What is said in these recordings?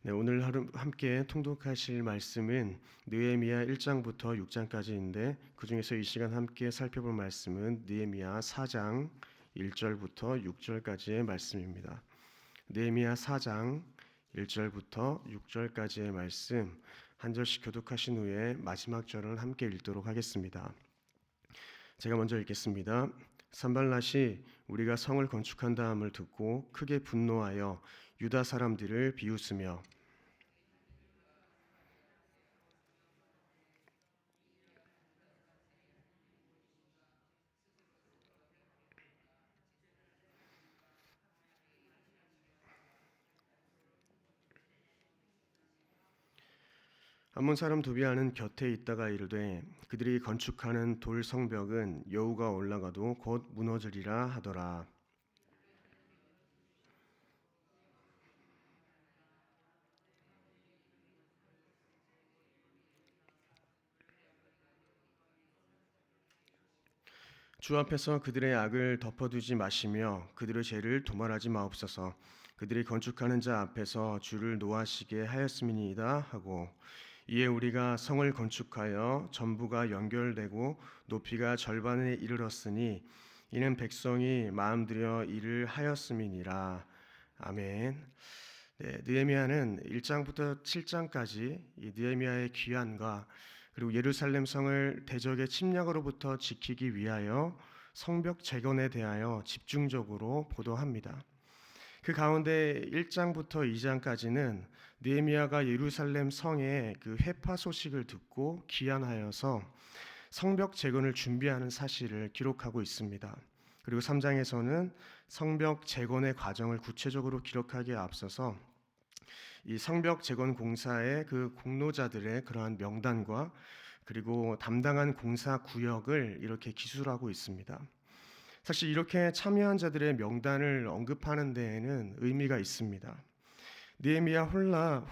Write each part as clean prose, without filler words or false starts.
네, 오늘 하루 함께 통독하실 말씀은 느헤미야 1장부터 6장까지인데 그중에서 이 시간 함께 살펴볼 말씀은 느헤미야 4장 1절부터 6절까지의 말씀입니다. 느헤미야 4장 1절부터 6절까지의 말씀 한 절씩 교독하신 후에 마지막 절을 함께 읽도록 하겠습니다. 제가 먼저 읽겠습니다. 산발랏이 우리가 성을 건축한 다음을 듣고 크게 분노하여 유다 사람들을 비웃으며 암몬 사람 도비아는 곁에 있다가 이르되 그들이 건축하는 돌 성벽은 여우가 올라가도 곧 무너지리라 하더라. 주 앞에서 그들의 악을 덮어두지 마시며 그들의 죄를 도말하지 마옵소서. 그들이 건축하는 자 앞에서 주를 노하시게 하였음이니이다 하고, 이에 우리가 성을 건축하여 전부가 연결되고 높이가 절반에 이르렀으니 이는 백성이 마음들여 일을 하였음이니라. 아멘. 네, 느헤미야는 1장부터 7장까지 이 느헤미야의 귀환과 그리고 예루살렘 성을 대적의 침략으로부터 지키기 위하여 성벽 재건에 대하여 집중적으로 보도합니다. 그 가운데 1장부터 2장까지는 느헤미야가 예루살렘 성의 그 회파 소식을 듣고 귀환하여서 성벽 재건을 준비하는 사실을 기록하고 있습니다. 그리고 3장에서는 성벽 재건의 과정을 구체적으로 기록하기에 앞서서 이 성벽 재건 공사의 그 공로자들의 그러한 명단과 그리고 담당한 공사 구역을 이렇게 기술하고 있습니다. 사실 이렇게 참여한 자들의 명단을 언급하는 데에는 의미가 있습니다. 느헤미야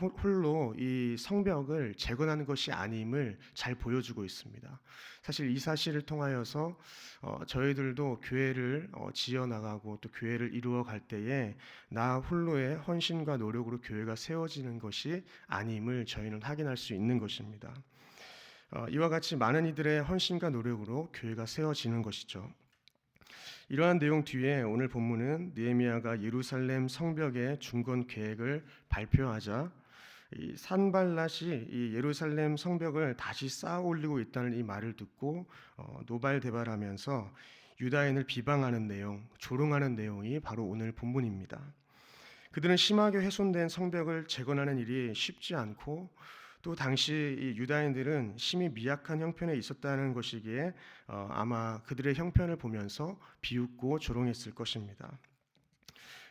홀로 이 성벽을 재건하는 것이 아님을 잘 보여주고 있습니다. 사실 이 사실을 통하여서 저희들도 교회를 지어나가고 또 교회를 이루어 갈 때에 나 홀로의 헌신과 노력으로 교회가 세워지는 것이 아님을 저희는 확인할 수 있는 것입니다. 이와 같이 많은 이들의 헌신과 노력으로 교회가 세워지는 것이죠. 이러한 내용 뒤에 오늘 본문은 느헤미야가 예루살렘 성벽의 중건 계획을 발표하자 이 산발랏이 이 예루살렘 성벽을 다시 쌓아 올리고 있다는 이 말을 듣고 노발대발하면서 유다인을 비방하는 내용, 조롱하는 내용이 바로 오늘 본문입니다. 그들은 심하게 훼손된 성벽을 재건하는 일이 쉽지 않고 또 당시 이 유다인들은 심히 미약한 형편에 있었다는 것이기에 아마 그들의 형편을 보면서 비웃고 조롱했을 것입니다.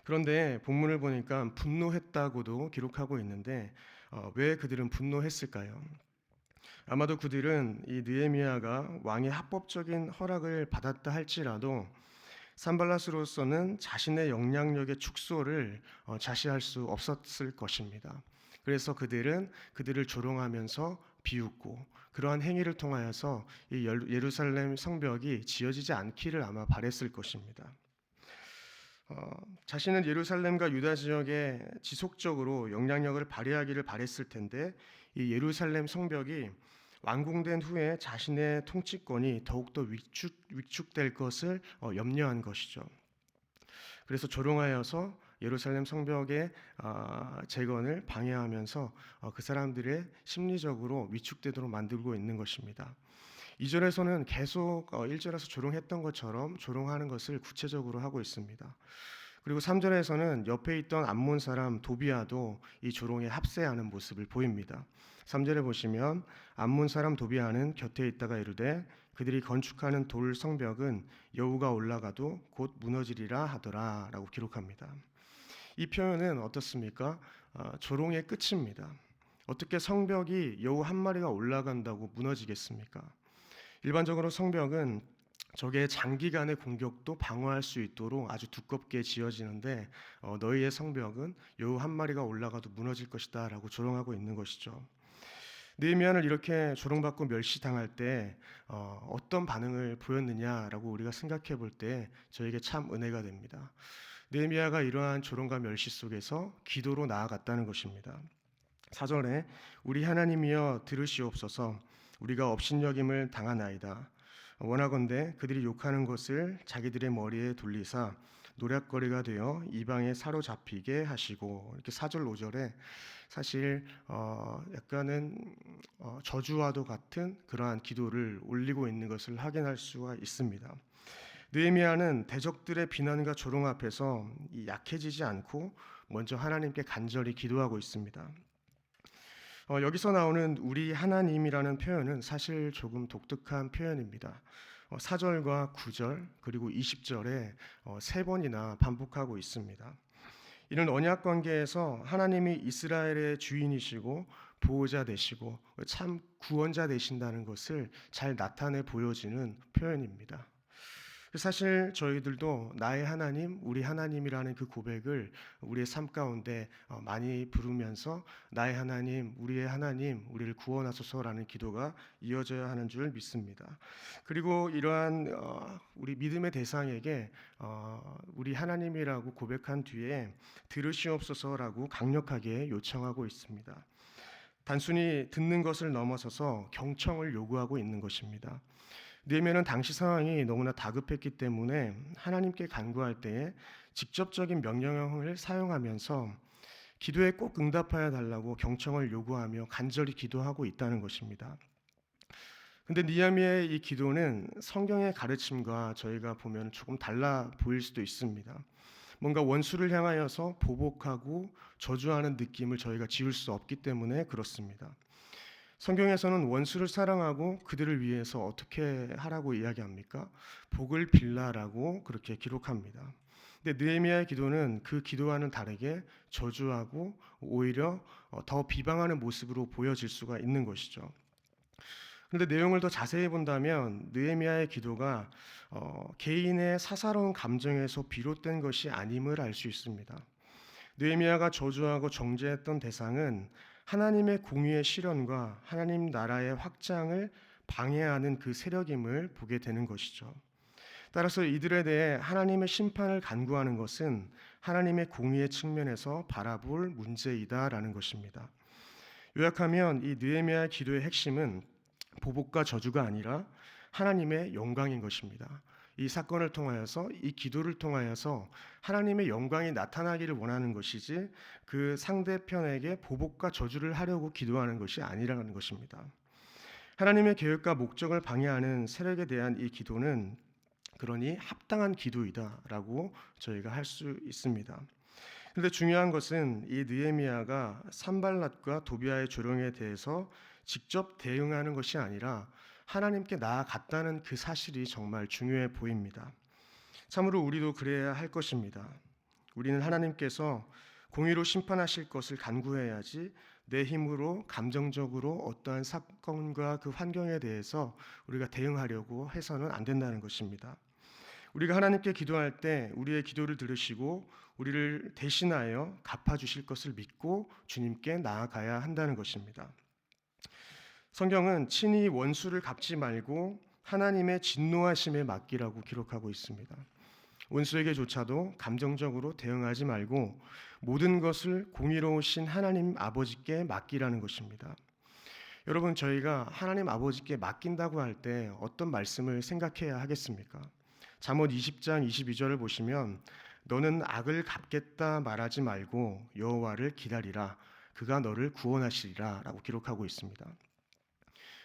그런데 본문을 보니까 분노했다고도 기록하고 있는데 왜 그들은 분노했을까요? 아마도 그들은 이 느헤미야가 왕의 합법적인 허락을 받았다 할지라도 산발랏으로서는 자신의 영향력의 축소를 자시할 수 없었을 것입니다. 그래서 그들은 그들을 조롱하면서 비웃고 그러한 행위를 통하여서 이 예루살렘 성벽이 지어지지 않기를 아마 바랬을 것입니다. 자신은 예루살렘과 유다 지역에 지속적으로 영향력을 발휘하기를 바랬을 텐데 이 예루살렘 성벽이 완공된 후에 자신의 통치권이 더욱더 위축될 것을 염려한 것이죠. 그래서 조롱하여서 예루살렘 성벽의 재건을 방해하면서 그 사람들의 심리적으로 위축되도록 만들고 있는 것입니다. 2절에서는 계속 1절에서 조롱했던 것처럼 조롱하는 것을 구체적으로 하고 있습니다. 그리고 3절에서는 옆에 있던 암몬 사람 도비아도 이 조롱에 합세하는 모습을 보입니다. 3절에 보시면 암몬 사람 도비아는 곁에 있다가 이르되 그들이 건축하는 돌 성벽은 여우가 올라가도 곧 무너지리라 하더라 라고 기록합니다. 이 표현은 어떻습니까? 조롱의 끝입니다. 어떻게 성벽이 여우 한 마리가 올라간다고 무너지겠습니까? 일반적으로 성벽은 적의 장기간의 공격도 방어할 수 있도록 아주 두껍게 지어지는데 너희의 성벽은 여우 한 마리가 올라가도 무너질 것이다 라고 조롱하고 있는 것이죠. 느헤미야를 이렇게 조롱받고 멸시당할 때 어떤 반응을 보였느냐라고 우리가 생각해 볼 때 저에게 참 은혜가 됩니다. 느헤미야가 이러한 조롱과 멸시 속에서 기도로 나아갔다는 것입니다. 4절에 우리 하나님이여 들으시옵소서 우리가 업신여김을 당하나이다. 원하건대 그들이 욕하는 것을 자기들의 머리에 돌리사 노략거리가 되어 이방에 사로잡히게 하시고, 이렇게 4절 5절에 사실 약간은 저주와도 같은 그러한 기도를 올리고 있는 것을 확인할 수가 있습니다. 느헤미야는 대적들의 비난과 조롱 앞에서 약해지지 않고 먼저 하나님께 간절히 기도하고 있습니다. 여기서 나오는 우리 하나님이라는 표현은 사실 조금 독특한 표현입니다. 4절과 9절 그리고 20절에 3번이나 반복하고 있습니다. 이는 언약 관계에서 하나님이 이스라엘의 주인이시고 보호자 되시고 참 구원자 되신다는 것을 잘 나타내 보여지는 표현입니다. 사실 저희들도 나의 하나님, 우리 하나님이라는 그 고백을 우리의 삶 가운데 많이 부르면서 나의 하나님, 우리의 하나님, 우리를 구원하소서라는 기도가 이어져야 하는 줄 믿습니다. 그리고 이러한 우리 믿음의 대상에게 우리 하나님이라고 고백한 뒤에 들으시옵소서라고 강력하게 요청하고 있습니다. 단순히 듣는 것을 넘어서서 경청을 요구하고 있는 것입니다. 느헤미야는 당시 상황이 너무나 다급했기 때문에 하나님께 간구할 때에 직접적인 명령형을 사용하면서 기도에 꼭 응답하여 달라고 경청을 요구하며 간절히 기도하고 있다는 것입니다. 근데 느헤미야의 이 기도는 성경의 가르침과 저희가 보면 조금 달라 보일 수도 있습니다. 뭔가 원수를 향하여서 보복하고 저주하는 느낌을 저희가 지울 수 없기 때문에 그렇습니다. 성경에서는 원수를 사랑하고 그들을 위해서 어떻게 하라고 이야기합니까? 복을 빌라라고 그렇게 기록합니다. 근데 느헤미야의 기도는 그 기도와는 다르게 저주하고 오히려 더 비방하는 모습으로 보여질 수가 있는 것이죠. 그런데 내용을 더 자세히 본다면 느헤미야의 기도가 개인의 사사로운 감정에서 비롯된 것이 아님을 알 수 있습니다. 느헤미야가 저주하고 정죄했던 대상은 하나님의 공의의 실현과 하나님 나라의 확장을 방해하는 그 세력임을 보게 되는 것이죠. 따라서 이들에 대해 하나님의 심판을 간구하는 것은 하나님의 공의의 측면에서 바라볼 문제이다라는 것입니다. 요약하면 이 느헤미야의 기도의 핵심은 보복과 저주가 아니라 하나님의 영광인 것입니다. 이 사건을 통하여서, 이 기도를 통하여서 하나님의 영광이 나타나기를 원하는 것이지 그 상대편에게 보복과 저주를 하려고 기도하는 것이 아니라는 것입니다. 하나님의 계획과 목적을 방해하는 세력에 대한 이 기도는 그러니 합당한 기도이다라고 저희가 할 수 있습니다. 그런데 중요한 것은 이 느헤미야가 산발랏과 도비아의 조롱에 대해서 직접 대응하는 것이 아니라 하나님께 나아갔다는 그 사실이 정말 중요해 보입니다. 참으로 우리도 그래야 할 것입니다. 우리는 하나님께서 공의로 심판하실 것을 간구해야지 내 힘으로 감정적으로 어떠한 사건과 그 환경에 대해서 우리가 대응하려고 해서는 안 된다는 것입니다. 우리가 하나님께 기도할 때 우리의 기도를 들으시고 우리를 대신하여 갚아주실 것을 믿고 주님께 나아가야 한다는 것입니다. 성경은 친히 원수를 갚지 말고 하나님의 진노하심에 맡기라고 기록하고 있습니다. 원수에게조차도 감정적으로 대응하지 말고 모든 것을 공의로우신 하나님 아버지께 맡기라는 것입니다. 여러분, 저희가 하나님 아버지께 맡긴다고 할 때 어떤 말씀을 생각해야 하겠습니까? 잠언 20장 22절을 보시면 너는 악을 갚겠다 말하지 말고 여호와를 기다리라 그가 너를 구원하시리라 라고 기록하고 있습니다.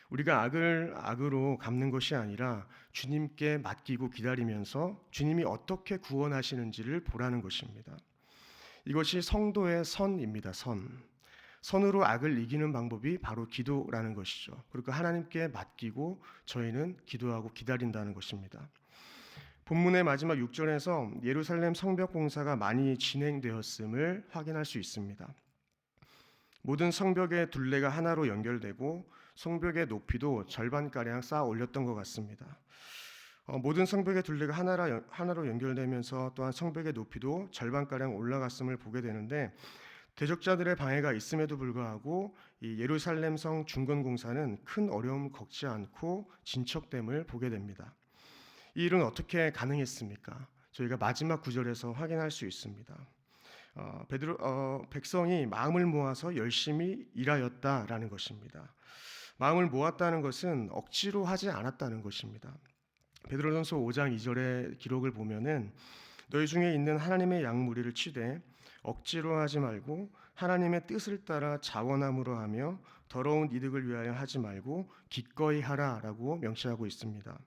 우리가 악을 악으로 갚는 것이 아니라 주님께 맡기고 기다리면서 주님이 어떻게 구원하시는지를 보라는 것입니다. 이것이 성도의 선입니다. 선으로 악을 이기는 방법이 바로 기도라는 것이죠. 그리고 하나님께 맡기고 저희는 기도하고 기다린다는 것입니다. 본문의 마지막 6절에서 예루살렘 성벽 공사가 많이 진행되었음을 확인할 수 있습니다. 모든 성벽의 둘레가 하나로 연결되고 성벽의 높이도 절반가량 쌓아 올렸던 것 같습니다. 모든 성벽의 둘레가 하나로 연결되면서 또한 성벽의 높이도 절반가량 올라갔음을 보게 되는데 대적자들의 방해가 있음에도 불구하고 이 예루살렘 성 중건 공사는 큰 어려움 겪지 않고 진척됨을 보게 됩니다. 이 일은 어떻게 가능했습니까? 저희가 마지막 구절에서 확인할 수 있습니다. 백성이 마음을 모아서 열심히 일하였다라는 것입니다. 마음을 모았다는 것은 억지로 하지 않았다는 것입니다. 베드로전서 5장 2절의 기록을 보면은 너희 중에 있는 하나님의 양 무리를 치되 억지로 하지 말고 하나님의 뜻을 따라 자원함으로 하며 더러운 이득을 위하여 하지 말고 기꺼이 하라라고 명시하고 있습니다.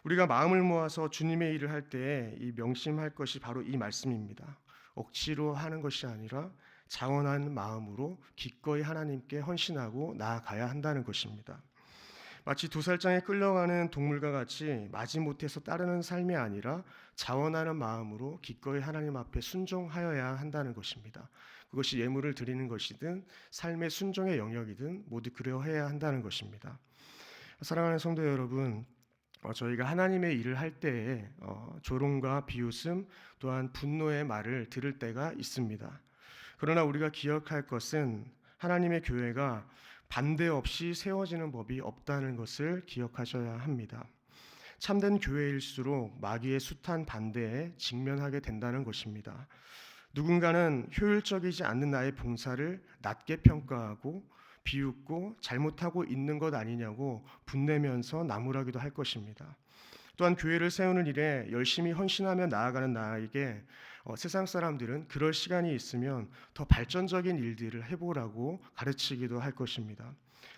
우리가 마음을 모아서 주님의 일을 할 때에 이 명심할 것이 바로 이 말씀입니다. 억지로 하는 것이 아니라 자원한 마음으로 기꺼이 하나님께 헌신하고 나아가야 한다는 것입니다. 마치 도살장에 끌려가는 동물과 같이 마지못해서 따르는 삶이 아니라 자원하는 마음으로 기꺼이 하나님 앞에 순종하여야 한다는 것입니다. 그것이 예물을 드리는 것이든 삶의 순종의 영역이든 모두 그러해야 한다는 것입니다. 사랑하는 성도 여러분, 저희가 하나님의 일을 할 때에 조롱과 비웃음 또한 분노의 말을 들을 때가 있습니다. 그러나 우리가 기억할 것은 하나님의 교회가 반대 없이 세워지는 법이 없다는 것을 기억하셔야 합니다. 참된 교회일수록 마귀의 숱한 반대에 직면하게 된다는 것입니다. 누군가는 효율적이지 않는 나의 봉사를 낮게 평가하고 비웃고 잘못하고 있는 것 아니냐고 분내면서 나무라기도 할 것입니다. 또한 교회를 세우는 일에 열심히 헌신하며 나아가는 나에게 세상 사람들은 그럴 시간이 있으면 더 발전적인 일들을 해보라고 가르치기도 할 것입니다.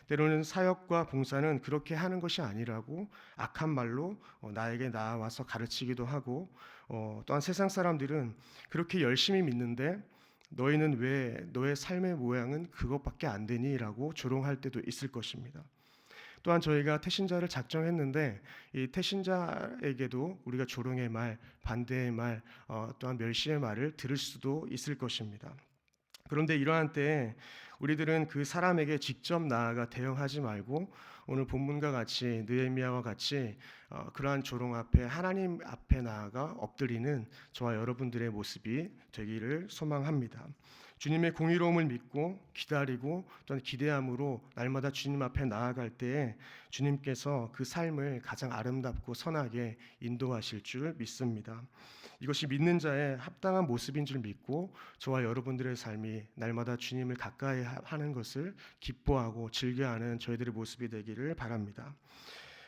때로는 사역과 봉사는 그렇게 하는 것이 아니라고 악한 말로 나에게 나와서 가르치기도 하고, 또한 세상 사람들은 그렇게 열심히 믿는데 너희는 왜 너의 삶의 모양은 그것밖에 안 되니? 라고 조롱할 때도 있을 것입니다. 또한 저희가 태신자를 작정했는데 이 태신자에게도 우리가 조롱의 말, 반대의 말, 또한 멸시의 말을 들을 수도 있을 것입니다. 그런데 이러한 때에 우리들은 그 사람에게 직접 나아가 대응하지 말고 오늘 본문과 같이 느헤미야와 같이 그러한 조롱 앞에 하나님 앞에 나아가 엎드리는 저와 여러분들의 모습이 되기를 소망합니다. 주님의 공의로움을 믿고 기다리고 또한 기대함으로 날마다 주님 앞에 나아갈 때에 주님께서 그 삶을 가장 아름답고 선하게 인도하실 줄 믿습니다. 이것이 믿는 자의 합당한 모습인 줄 믿고 저와 여러분들의 삶이 날마다 주님을 가까이 하는 것을 기뻐하고 즐겨하는 저희들의 모습이 되기를 바랍니다.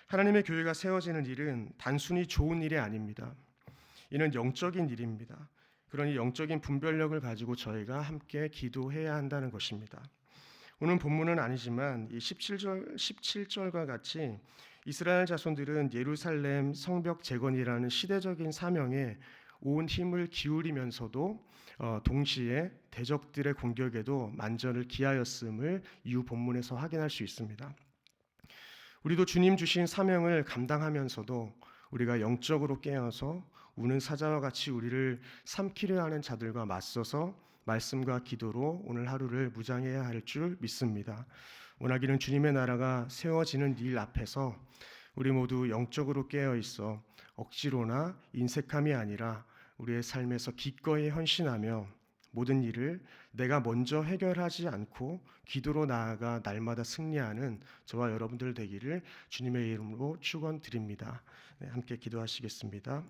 하나님의 교회가 세워지는 일은 단순히 좋은 일이 아닙니다. 이는 영적인 일입니다. 그러니 영적인 분별력을 가지고 저희가 함께 기도해야 한다는 것입니다. 오늘 본문은 아니지만 이 17절과 같이 이스라엘 자손들은 예루살렘 성벽 재건이라는 시대적인 사명에 온 힘을 기울이면서도 동시에 대적들의 공격에도 만전을 기하였음을 이후 본문에서 확인할 수 있습니다. 우리도 주님 주신 사명을 감당하면서도 우리가 영적으로 깨어서 우는 사자와 같이 우리를 삼키려 하는 자들과 맞서서 말씀과 기도로 오늘 하루를 무장해야 할 줄 믿습니다. 원하기는 주님의 나라가 세워지는 일 앞에서 우리 모두 영적으로 깨어 있어 억지로나 인색함이 아니라 우리의 삶에서 기꺼이 헌신하며 모든 일을 내가 먼저 해결하지 않고 기도로 나아가 날마다 승리하는 저와 여러분들 되기를 주님의 이름으로 축원드립니다. 함께 기도하시겠습니다.